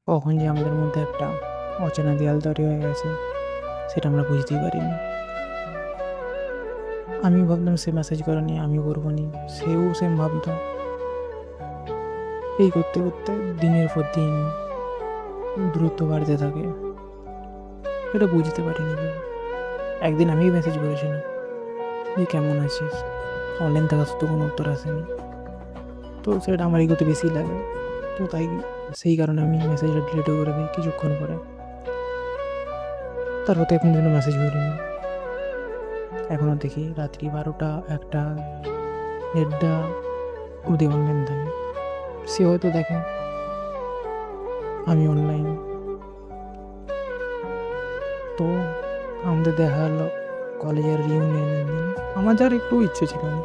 কখন যে আমাদের মধ্যে একটা অচেনা দেয়াল তৈরি হয়ে গেছে সেটা আমরা বুঝতেই পারিনি। আমি ভাবলাম সে মেসেজ করেনি, আমিও করবো নি, সেও সেম ভাবতো। এই করতে করতে দিনের পর দিন দূরত্ব বাড়তে থাকে। সেটা বুঝতে পারিনি ভেবে। একদিন আমিই মেসেজ করেছিলাম যে কেমন আছিস, অনলাইন থাকা সত্ত্বেও কোনো উত্তর আসেনি। তো সেটা আমার এগোতে বেশি লাগে। তো তাই সেই কারণে আমি মেসেজটা ডিলিটও করে দিই কিছুক্ষণ পরে। তারপর তো এখন দিনও মেসেজ করিনি। এখনও দেখি রাত্রি 12টা 1টা 1:30 অবধি অনলাইন থাকে। সে হয়তো দেখে আমি অনলাইন। তো আমাদের দেখা হলো কলেজের রিউনিয়নের দিন। আমার যাওয়ার একটু ইচ্ছে ছিল না,